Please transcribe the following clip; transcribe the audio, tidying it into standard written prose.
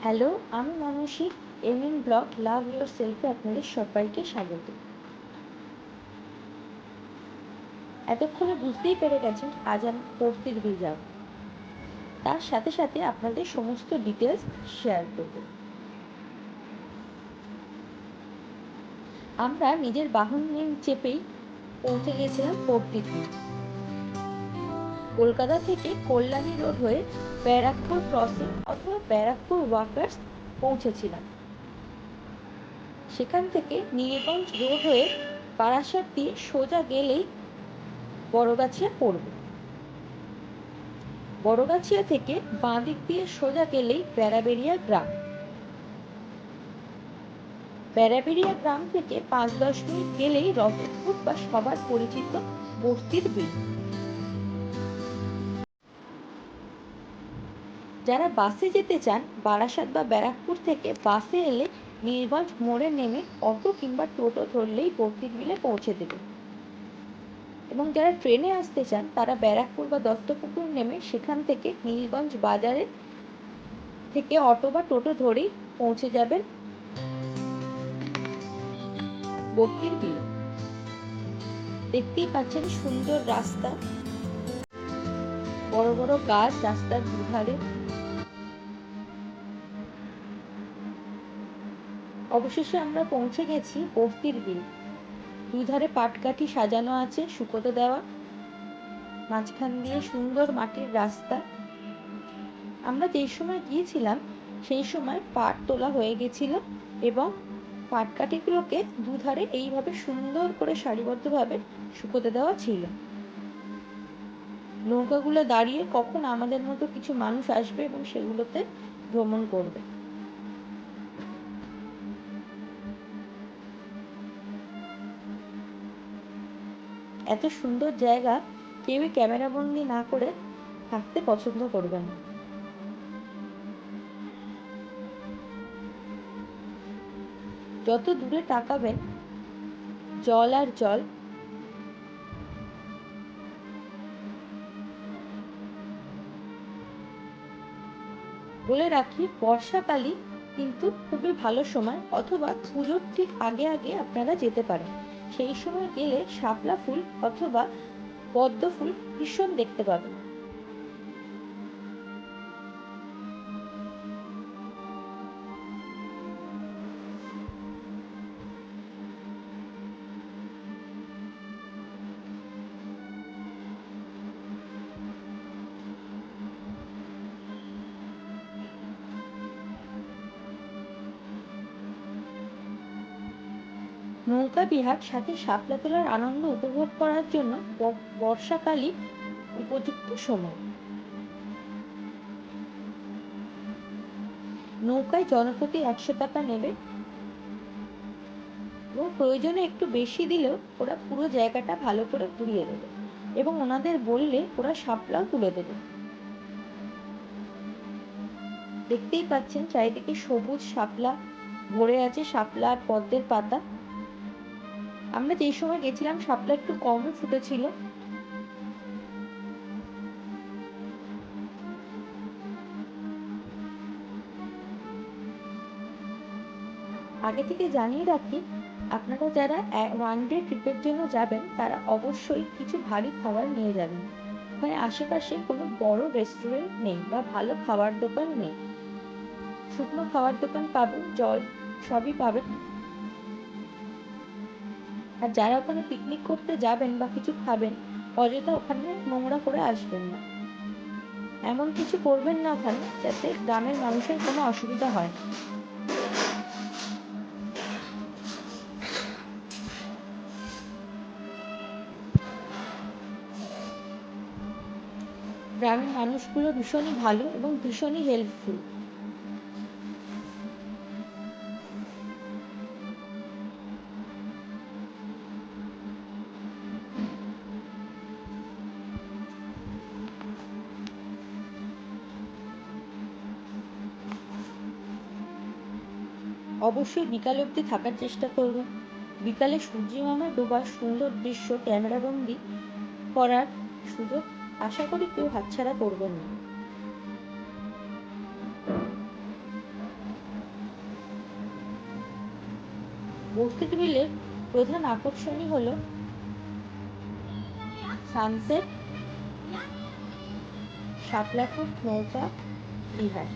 Hello, আমি মানসী। MN blog love your সেলফে আপনাদের সবাইকে স্বাগত। এতক্ষণে বুঝতেই পেরে গেছেন আজ আমি পড়তির বিল যাব, তার সাথে সাথে আপনাদের সমস্ত ডিটেলস শেয়ার করব। আমরা নিজের বাহন নিয়ে চেপেই পৌঁছে গেছিলাম পড়তির বিল। কলকাতা থেকে কল্যাণী রোড হয়ে ব্যারাকপুর ক্রসিং অথবা ব্যারাকপুর ওয়াকার্স পৌঁছেছিলাম। সেখান থেকে নীলগঞ্জ রোড হয়ে বারাসাত দিয়ে সোজা গেলেই বড়গাছিয়া পড়বে। বড়গাছিয়া থেকে বাঁ দিক দিয়ে সোজা গেলেই বেড়াবেড়িয়া গ্রাম। বেড়াবেড়িয়া গ্রাম থেকে 5-10 মিনিট গেলেই রতনপুর বা সবার পরিচিত বস্তির বিল। যারা বাসে যেতে চান, বারাসাত বা ব্যারাকপুর থেকে বাসে এলে নীলগঞ্জ মোড়ে নেমে অটো কিংবা টোটো ধরলেই বস্তির বিলে পৌঁছে দেবে। এবং যারা ট্রেনে আসতে চান তারা ব্যারাকপুর বা দত্তপুকুর নেমে সেখান থেকে নীলগঞ্জ বাজারে থেকে অটো বা টোটো ধরেই পৌঁছে যাবেন বস্তির বিলে। দেখতেই পাচ্ছেন সুন্দর রাস্তা, বড় বড় গাছ রাস্তার দুধারে। অবশেষে আমরা পৌঁছে গেছি বস্তির বিল। দুধারে পাটকাঠি সাজানো আছে শুকোতে দেওয়া, মাঝখান দিয়ে সুন্দর মাটির রাস্তা। আমরা যেই সময় গিয়েছিলাম সেই সময় পাট তোলা হয়ে গেছিল এবং পাটকাঠিগুলোকে দুধারে এইভাবে সুন্দর করে সারিবদ্ধভাবে শুকোতে দেওয়া ছিল। নৌকাগুলো দাঁড়িয়ে কখন আমাদের মতো কিছু মানুষ আসবে এবং সেগুলোতে ভ্রমণ করবে। এত সুন্দর জায়গা কেউই ক্যামেরাবন্দি না করে থাকতে পছন্দ করবে না। যত দূরে তাকাবেন জল আর জল। বলে রাখি, বর্ষাকালই কিন্তু খুবই ভালো সময়, অথবা পুজোর ঠিক আগে আগে আপনারা যেতে পারেন। সেই সময় গেলে শাপলা ফুল অথবা পদ্ম ফুল ভীষণ দেখতে পাবেন। নৌকা বিহার সাথে শাপলা তোলার আনন্দ উপভোগ করার জন্য বর্ষাকালই উপযুক্ত সময়। নৌকায় জনপ্রতি 100 টাকা নেবে এবং প্রয়োজনে একটু বেশি দিলেও ওরা পুরো জায়গাটা ভালো করে ঘুরিয়ে দেবে এবং ওনাদের বললে ওরা শাপলাও তুলে দেবে। দেখতেই পাচ্ছেন চারিদিকে সবুজ শাপলা ভরে আছে, শাপলা আর পদ্মের পাতা। আমরা যেই সময় গেছিলাম শাপলা একটু কমই ফুটেছিল। আগে থেকে জানিয়ে রাখি, আপনারা যারা ওয়ান ডে ট্রিপের জন্য যাবেন তারা অবশ্যই কিছু ভারী খাবার নিয়ে যাবেন। ওখানে আশেপাশে কোনো বড় রেস্টুরেন্ট নেই বা ভালো খাবার দোকান নেই। শুকনো খাবার দোকান পাবেন, জল সবই পাবেন। আর যারা ওখানে পিকনিক করতে যাবেন বা কিছু খাবেন, অযথা ওখানে নোংরা করে আসবেন না। এমন কিছু করবেন না ওখানে যাতে গ্রামের মানুষের কোনো অসুবিধা হয়। গ্রামের মানুষগুলো ভীষণই ভালো এবং ভীষণই হেল্পফুল। অবশ্যই বিকাল অবধি থাকার চেষ্টা করবেন। বিকালে সূর্যি মামা ডোবার সুন্দর দৃশ্য ক্যামেরাবন্দি করার সুযোগ আশা করি কেউ হাতছাড়া করবেন না। বস্তির বিলের প্রধান আকর্ষণই হলো সানসেট, শাপলা ফুট নৌকা বিহার।